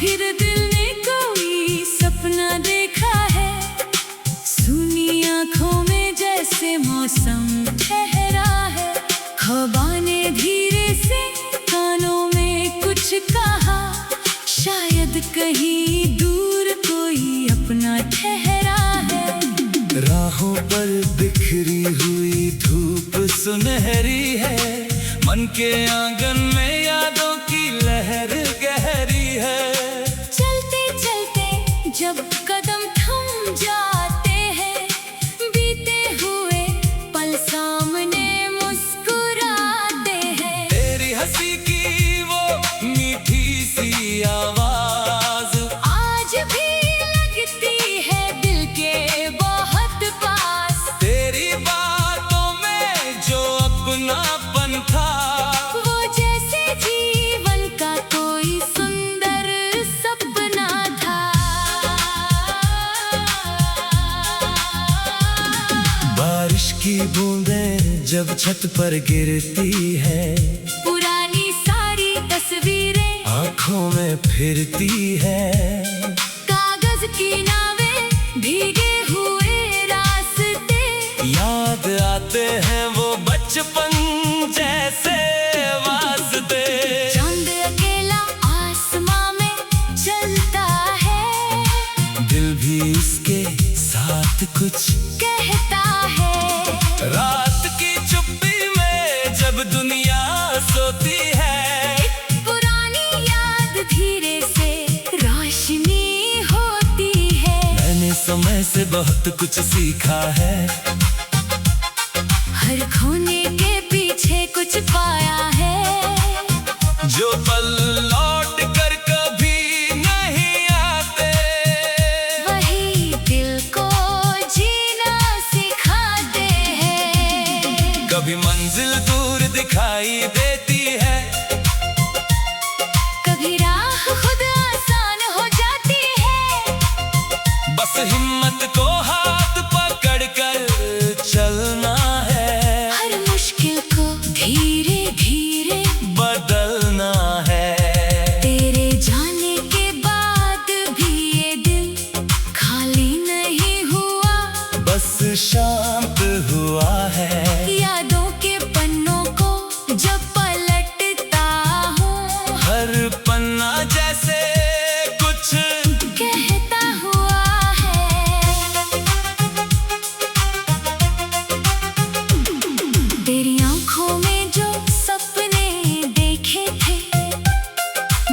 फिर दिल ने कोई सपना देखा है, सुनी आँखों में जैसे मौसम ठहरा है। ख्वाबा ने धीरे से कानों में कुछ कहा, शायद कहीं दूर कोई अपना ठहरा है। राहों पर बिखरी हुई धूप सुनहरी है, मन के आंगन में यादों की लहर गहरी है। चलते चलते जब कदम थम जाते हैं, बीते हुए पल सामने मुस्कुराते हैं। तेरी हंसी की वो मीठी सी आवाज आज भी लगती है दिल के बहुत पास। तेरी बातों में जो अपनापन था, वो जैसे जीवन का कोई सुंदर सपना था। बारिश की बूंदें जब छत पर गिरती है, पुरानी सारी तस्वीरें आँखों में फिरती है। कागज की नावें भीगे हुए रास्ते, याद आते हैं वो बचपन जैसे वास्ते। चांद अकेला आसमां में चलता है, दिल भी उसके साथ कुछ कहता है। रात की चुप्पी में जब दुनिया सोती है, पुरानी याद धीरे से रोशनी होती है। मैंने समय से बहुत कुछ सीखा है, हर खोने के पीछे कुछ पाया है। जो पल लौट कर कभी नहीं आते, वही दिल को जीना सिखाते हैं। कभी मंजिल दूर दिखाई देती है, कभी राह खुद आसान हो जाती है। बस हिम्मत को हाथ पकड़ कर चलना है, हर मुश्किल को धीरे धीरे बदलना है। तेरे जाने के बाद भी ये दिल खाली नहीं हुआ, बस शांत हुआ है। यादों के पन्नों को जब पलटता हूँ, हर पन्ना जैसे कुछ कहता हुआ है। तेरी आँखों में जो सपने देखे थे,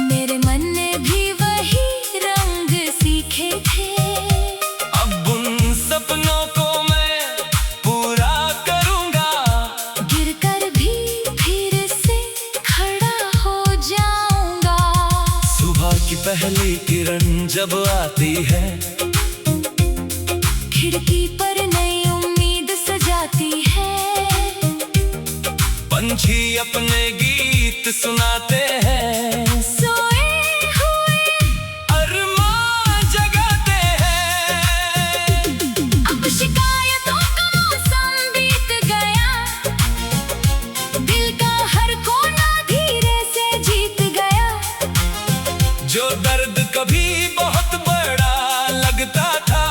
मेरे मन ने भी वही रंग सीखे थे। अब उन सपनों को मैं पूरा करूंगा, गिरकर भी फिर से खड़ा हो जाऊंगा। सुबह की पहली किरण जब आती है, खिड़की पर नई उम्मीद सजाती है। पंछी अपने गीत सुनाते हैं, सोए हुए अरमान जगाते हैं। अब शिकायतों का मौसम बीत गया, दिल का हर कोना धीरे से जीत गया। जो दर्द कभी बहुत बड़ा लगता था,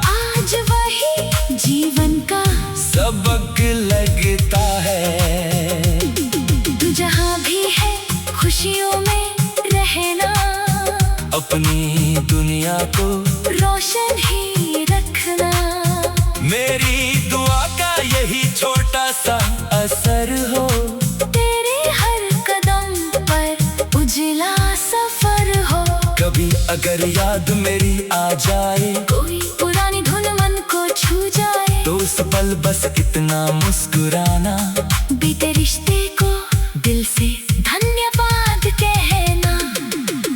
आज वही जीवन का सबक लगता है। तू जहाँ भी है खुशियों में रहना, अपनी दुनिया को रोशन ही रखना। मेरी दुआ का यही छोटा सा असर हो, तेरे हर कदम पर उजला सफर हो। कभी अगर याद मेरी आ जाए, कोई पुरानी धुन मन को छू जाए, तो उस पल बस इतना मुस्कुराना, बीते रिश्ते को दिल से धन्यवाद कहना।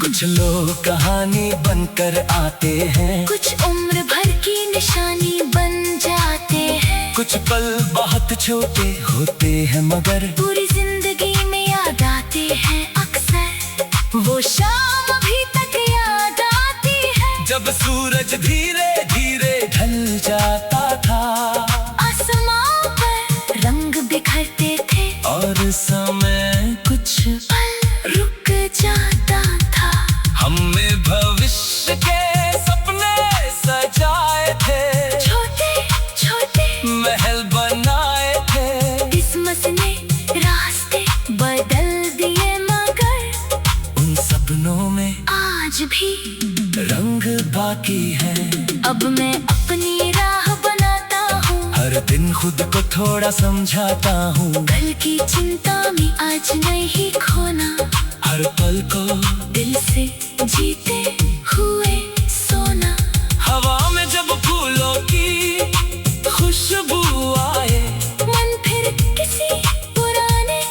कुछ लोग कहानी बनकर आते हैं, कुछ उम्र भर की निशानी बन जाते हैं। कुछ पल बहुत छोटे होते हैं मगर पूरी जिंदगी में याद आते हैं अक्सर। वो शाम अभी तक याद आती है, जब सूरज धीरे धीरे ढल जाता था, आसमां पर रंग बिखरते थे, और समय कुछ पल रुक जाता था। हम में आज भी रंग बाकी है। अब मैं अपनी राह बनाता हूँ, हर दिन खुद को थोड़ा समझाता हूँ। कल की चिंता में आज नहीं खोना, हर पल को दिल से जीते हुए सोना। हवा में जब फूलों की खुशबू आए, मन फिर किसी पुराने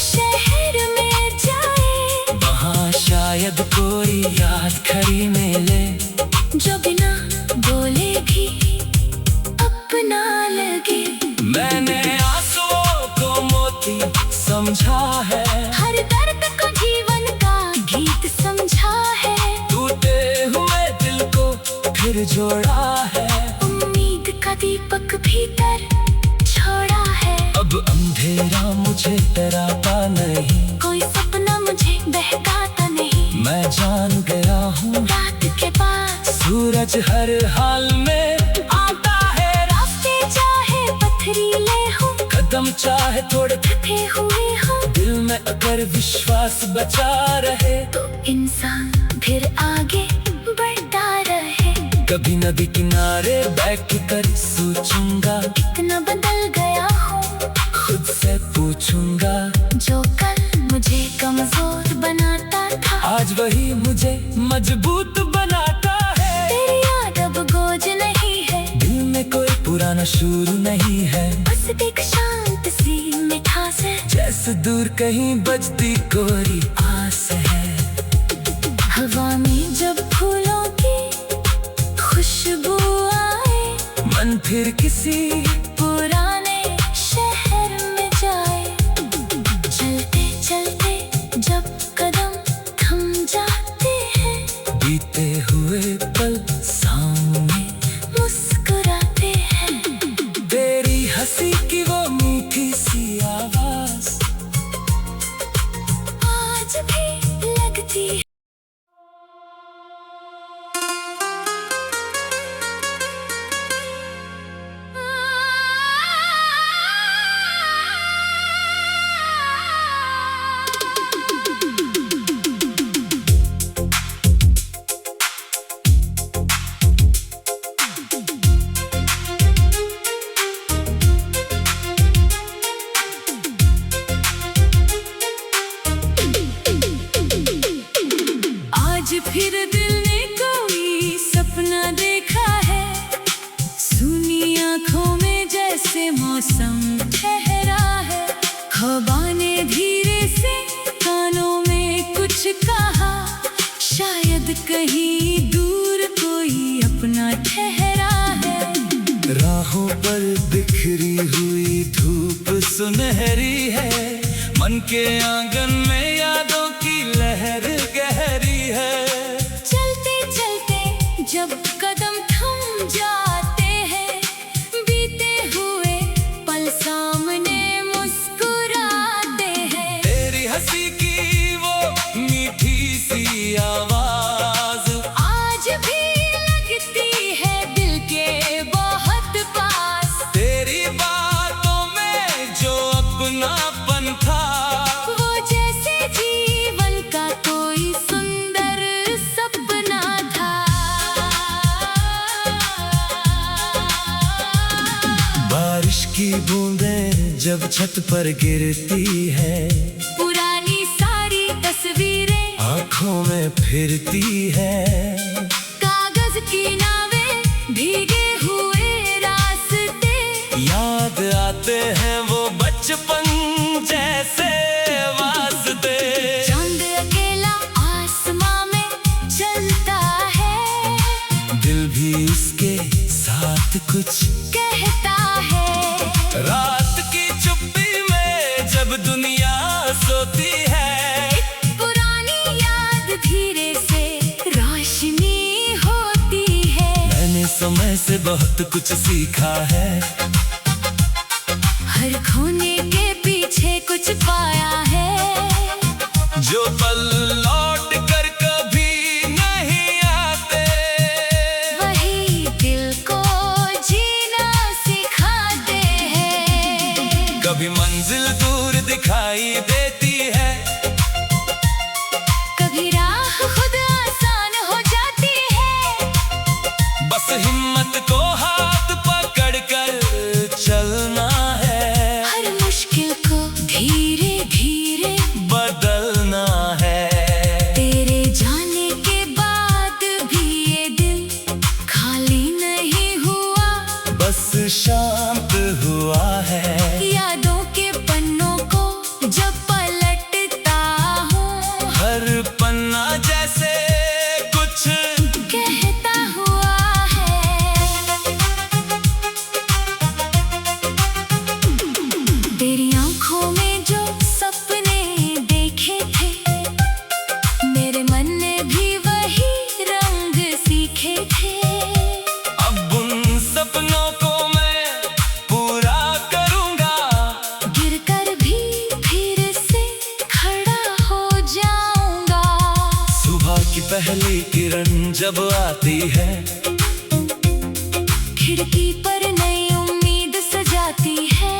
शहर में जाए, वहाँ शायद कोई याद खड़ी मिले, जो बिना बोले भी अपना लगे। मैंने आंसुओं को मोती समझा है, हर दर्द को जीवन का गीत समझा है, टूटे हुए दिल को फिर जोड़ा है, उम्मीद का दीपक भीतर छोड़ा है। अब अंधेरा मुझे डराता नहीं, कोई सपना मुझे बहकाता नहीं, मैं जान गया हूँ रात के बाद सूरज हर हाल में आता है। रास्ते चाहे पथरीले हो, कदम चाहे थोड़े थके हुए हो, दिल में अगर विश्वास बचा रहे, तो इंसान फिर आगे बढ़ता रहे। कभी नदी किनारे बैठ कर सोचूंगा, कितना बदल गया हूँ, खुद से पूछूंगा, जो कल मुझे कमजोर बनाता था, आज वही मुझे मजबूत बनाता है। तेरी याद अब बोझ नहीं है, दिल में कोई पुराना शुरू नहीं है, बस एक शांत सी मिठास है, जैसे दूर कहीं बजती कोई आस है। हवा में जब फूलों की खुशबू आए, मन फिर किसी पुराने शहर में जाए, चलते चलते जब कदम थम जाते हैं, बीते हुए पल सामने मुस्कुराते हैं, तेरी हंसी की वो मीठी सी आवाज आज भी लगती है। आज फिर दिल ने कोई सपना देखा है, सुनी आँखों में जैसे मौसम ठहरा है, ख्वाबा ने धीरे से कानों में कुछ कहा, शायद कहीं दूर कोई अपना ठहरा है। राहों पर बिखरी हुई धूप सुनहरी है, मन के आंगन में यादों की लहर गहरी है। चलते चलते जब कदम थम जाते हैं, बीते हुए पल सामने मुस्कुराते हैं, तेरी हंसी की वो मीठी सी आवाज आज भी लगती है दिल के बहुत पास, तेरी बातों में जो अपनापन था, वो जैसे जीवन का कोई सुंदर सपना था। बारिश की बूंदें जब छत पर गिरती है, पुरानी सारी तस्वीरें आंखों में फिरती है, कागज की नावें भीगे हुए रास्ते, याद आते हैं वो बचपन जैसे वास्ते। चांद अकेला आसमां में चलता है, दिल भी उसके साथ कुछ कहता है, रात की चुप्पी में जब दुनिया सोती है, पुरानी याद धीरे से रोशनी होती है। मैंने समय से बहुत कुछ सीखा है, हर खोने के पीछे कुछ पाया है, जो पल लौट कर कभी नहीं आते, वही दिल को जीना सिखाते हैं। कभी मंजिल दूर दिखाई देती है, कभी राह खुद आसान की पहली किरण जब आती है, खिड़की पर नई उम्मीद सजाती है।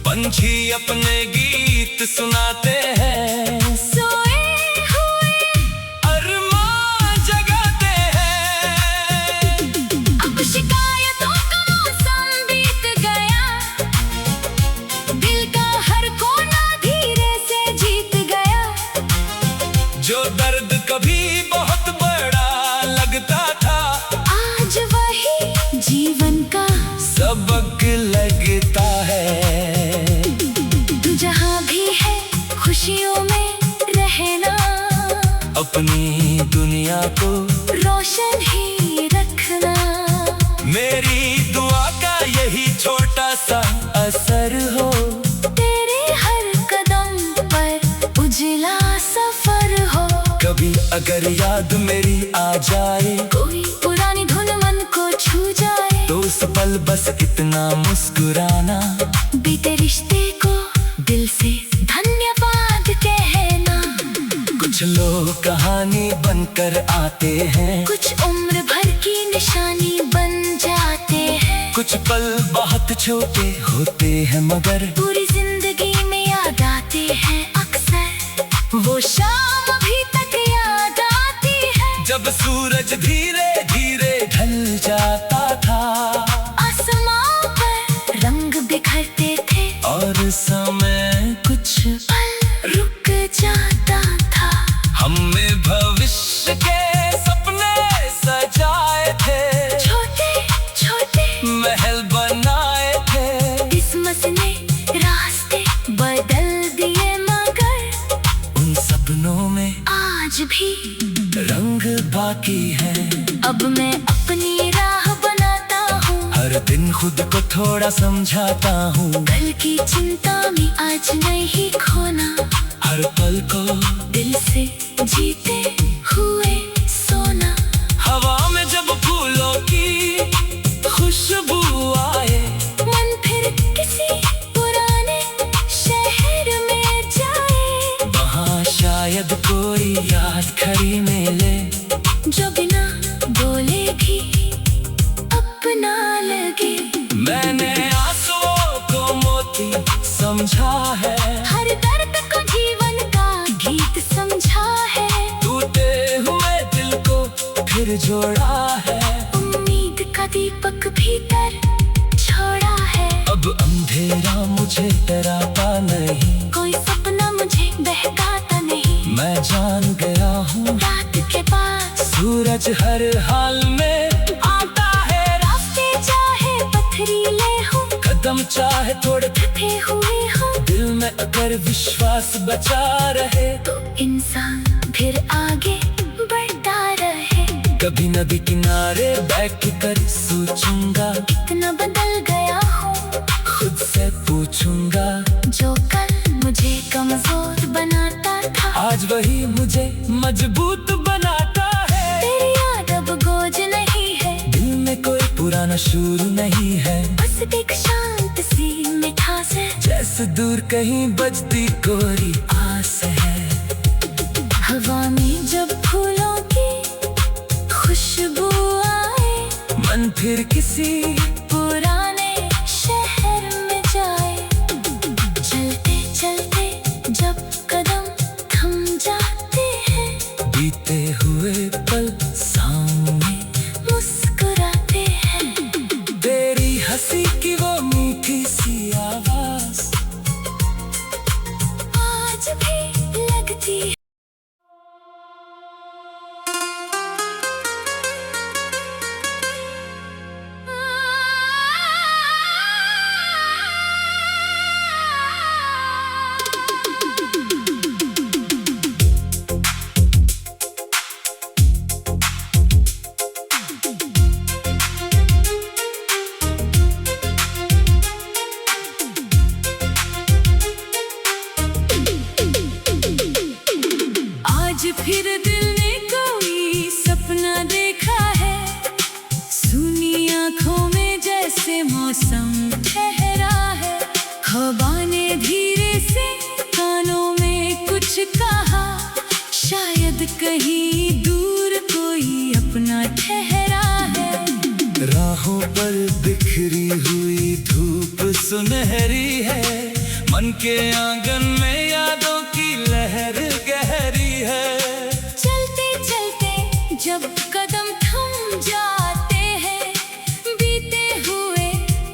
पंछी अपने गीत सुनाते हैं, सोए हुए अरमान जगाते हैं। अब शिकायतों का मौसम बीत गया, दिल का हर कोना धीरे से जीत गया। जो दर्द कभी बहुत बड़ा लगता था, आज वही जीवन का सबक लगता है। तू जहाँ भी है खुशियों में रहना, अपनी दुनिया को रोशन ही रखना। मेरी दुआ का यही छोटा सा असर हो, तेरे हर कदम पर उजला सफर हो। कभी अगर याद मेरी आ जाए, कोई पुरानी धुन मन को छू जाए, तो उस पल बस इतना मुस्कुराना, बीते रिश्ते को दिल से धन्यवाद कहना। कुछ लोग कहानी बनकर आते हैं, कुछ उम्र भर की निशानी बन जाते हैं। कुछ पल बहुत छोटे होते हैं मगर पूरी जिंदगी में याद आते हैं अक्सर। वो शाम अभी तक याद आती है, जब सूरज धीरे धीरे ढल जाता था, आसमां पर रंग बिखरते थे, और समय कुछ पल रुक जाता था। हमने भविष्य के सपने सजाए थे, छोटे छोटे महल बनाए थे। किस्मत ने रास्ते बदल दिए, मगर उन सपनों में आज भी रंग बाकी है। अब मैं अपनी राह बनाता हूँ, हर दिन खुद को थोड़ा समझाता हूँ, कल की चिंता में आज नहीं खोना। हर पल को दिल से जीते हुए सोना। हवा में जब फूलों की खुशबू आए, मन फिर किसी पुराने शहर में जाए, वहाँ शायद कोई याद खड़ी मिले, जो बिना बोले भी अपना लगे। मैंने आंसुओं को मोती समझा है, हर दर्द को जीवन का गीत समझा है, टूटे हुए दिल को फिर जोड़ा है। उम्मीद का दीपक भीतर छोड़ा है। अब अंधेरा मुझे डराता नहीं, कोई सपना मुझे बहकाता नहीं, मैं जान गया हूँ रात के बाद सूरज हर हाल में आता है। रास्ते चाहे पथरीले हो, कदम चाहे थोड़े थके हुए हो, दिल में अगर विश्वास बचा रहे, तो इंसान फिर आगे बढ़ता रहे। कभी नदी किनारे बैठ कर सोचूंगा, कितना बदल गया हूँ, खुद से पूछूंगा, जो कल मुझे कमजोर बनाता था, आज वही मुझे मजबूत बनाता है। तेरी याद अब बोझ नहीं है, दिल में कोई पुराना शुरू नहीं है, बस एक शांत सी मिठास है, जैसे दूर कहीं बजती कोई आस है। हवा में जब फूलों की खुशबू आए, मन फिर किसी पुराने शहर में जाए, चलते चलते जब कदम थम जाते हैं, बीते हुए पल सामने मुस्कुराते हैं। तेरी हंसी की वो मीठी सी आवाज आज भी लगती है। फिर दिल ने कोई सपना देखा है, सुनी आंखों में जैसे मौसम ठहरा है। हवा ने धीरे से कानों में कुछ कहा, शायद कहीं दूर कोई अपना ठहरा है। राहों पर बिखरी हुई धूप सुनहरी है, मन के आंगन में यादों की लहर गहरी है। चलते चलते जब कदम थम जाते हैं, बीते हुए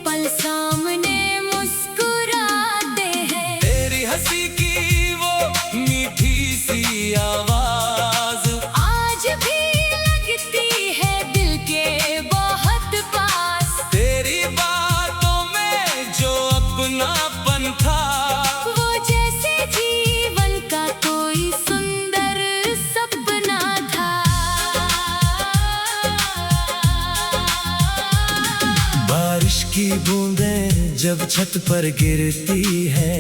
पल सामने मुस्कुराते हैं। तेरी हंसी की वो मीठी सी आवाज आज भी लगती है दिल के बहुत पास। तेरी बातों में जो अपनापन था, वो जैसे जीवन का कोई सुंदर सपना था। बारिश की बूंदें जब छत पर गिरती है,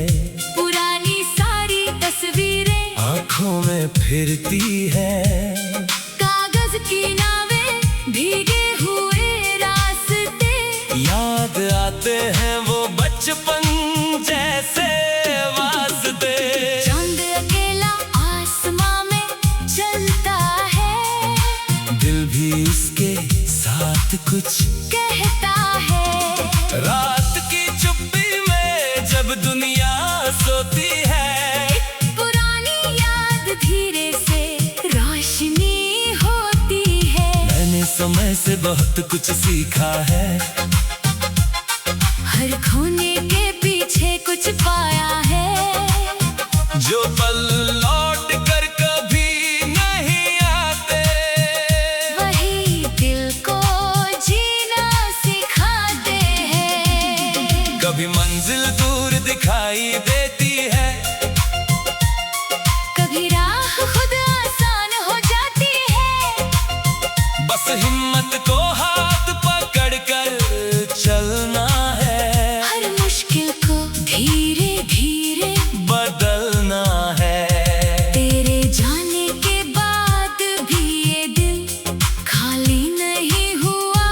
पुरानी सारी तस्वीरें आँखों में फिरती है। कागज की नावें भीगे हुए रास्ते, याद आते हैं वो बचपन जैसे वास्ते। चांद अकेला आसमां में चलता है, दिल भी उसके साथ कुछ कहता है। रात की चुप्पी में जब दुनिया सोती है, पुरानी याद धीरे से रोशनी होती है। मैंने समय से बहुत कुछ सीखा है, हर खोने के पीछे कुछ पाया है। जो पल लौट कर कभी नहीं आते, वही दिल को जीना सिखाते हैं। कभी मंजिल दूर दिखाई देती है, कभी राह खुद आसान हो जाती है। बस हिम्मत को हाथ पकड़ कर चलना है, हर मुश्किल को धीरे धीरे बदलना है। तेरे जाने के बाद भी ये दिल खाली नहीं हुआ,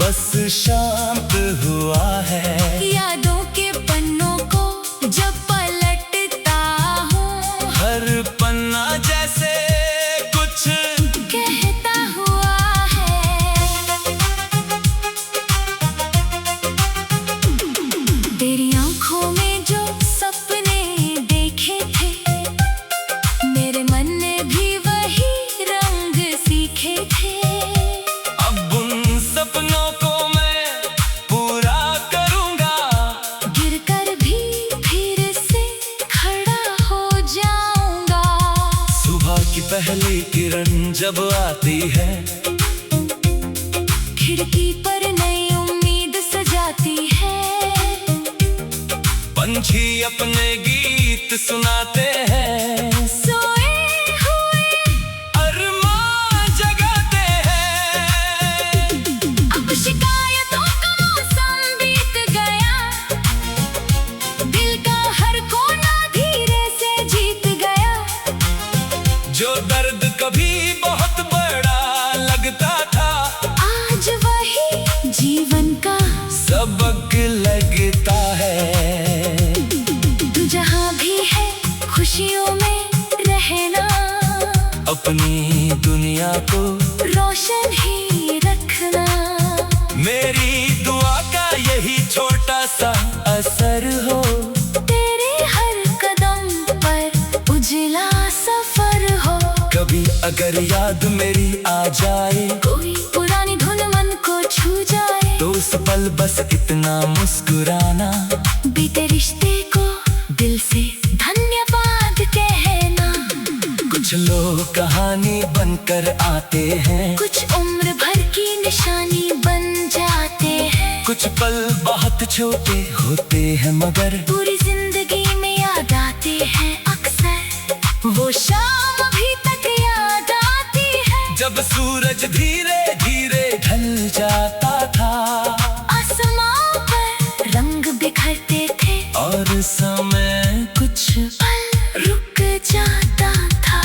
बस शांत हुआ है। यादों के पन्नों को जब पलटता हूँ, हर पन्ना जैसे कुछ कहता हुआ है। तेरी आंखों में जो सपने देखे थे, मेरे मन ने भी वही रंग सीखे थे। अब उन सपनों को मैं पूरा करूंगा, गिरकर भी फिर से खड़ा हो जाऊंगा। सुबह की पहली किरण जब आती है, खिड़की पर नई उम्मीद सजाती है। पंछी अपने गीत सुनाते हैं, सोए हुए अरमान जगाते हैं। अब शिकायतों का मौसम बीत गया, दिल का हर कोना धीरे से जीत गया। जो दर्द कभी बहुत बड़ा लगता था, आज वही जीवन का सबक लगता है। तू जहाँ भी है खुशियों में रहना, अपनी दुनिया को रोशन ही रखना। मेरी दुआ का यही छोटा सा असर हो, तेरे हर कदम पर उजला सफर हो। कभी अगर याद मेरी आ जाए, कोई पुरानी धुन मन को छू जाए, तो उस पल बस इतना मुस्कुराना, बीते रिश्ते को दिल से धन्यवाद कहना। कुछ लोग कहानी बनकर आते हैं, कुछ उम्र भर की निशानी बन जाते हैं। कुछ पल बहुत छोटे होते हैं मगर पूरी जिंदगी में याद आते हैं अक्सर। वो शाम अभी तक याद आती है, जब सूरज धीरे धीरे ढल जाता था, आसमां पर रंग बिखरते थे, और समय कुछ पल रुक जाता था।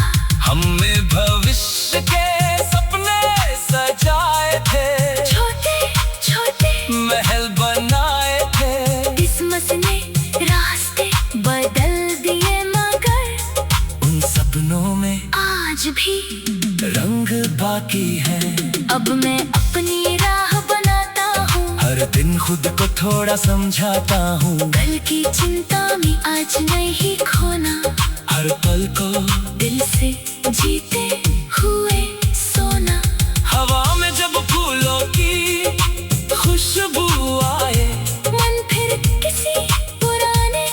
हमने भविष्य के सपने सजाए थे, छोटे छोटे महल बनाए थे। किस्मत ने रास्ते बदल दिए, मगर उन सपनों में आज भी रंग बाकी है। अब मैं अपनी राह बनाता हूँ, हर दिन खुद को थोड़ा समझाता हूँ। कल की चिंता में आज नहीं खोना, हर पल को दिल से जीते हुए सोना। हवा में जब फूलों की खुशबू आए, मन फिर किसी पुराने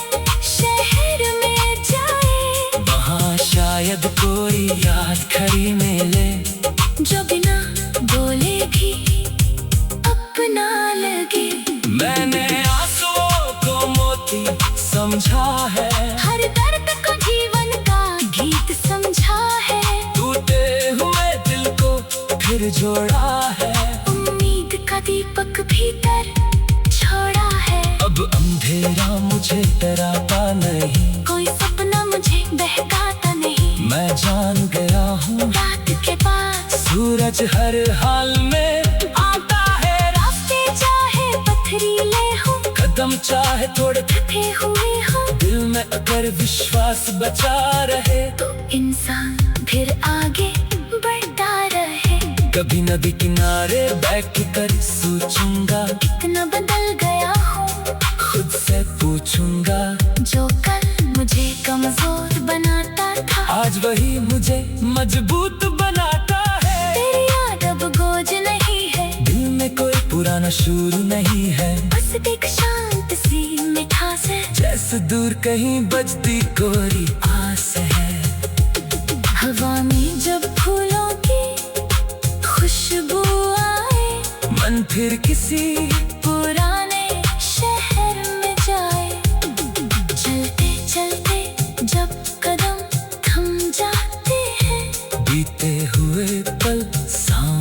शहर में जाए। वहाँ शायद कोई याद खड़ी मिले, जो बिना बोले भी अपना लगे। मैंने आंसुओं को मोती समझा है, हर दर्द को जीवन का गीत समझा है। टूटे हुए दिल को फिर जोड़ा है, उम्मीद का दीपक भीतर छोड़ा है। अब अंधेरा मुझे डराता नहीं, कोई सपना मुझे बहकाता नहीं। मैं जान गया हूँ रात के बाद सूरज हर हाल में आता है। रास्ते चाहे पथरीले हो, कदम चाहे थोड़े थके हुए हो, दिल में अगर विश्वास बचा रहे, तो इंसान फिर आगे बढ़ता रहे। कभी नदी किनारे बैठ कर सोचूंगा, कितना बदल गया हूँ। खुद से पूछूंगा, जो कल मुझे कमजोर बनाता था, आज वही मुझे मजबूत बनाता है। तेरी याद अब बोझ नहीं है, दिल में कोई पुराना शुरू नहीं है। बस एक शांत सी मिठास है, जैसे दूर कहीं बजती कोई आस है। हवा में जब फूलों की खुशबू आए, मन फिर किसी पुराने शहर में जाए। चलते चलते जब कदम थम जाते हैं, बीते हुए पल सामने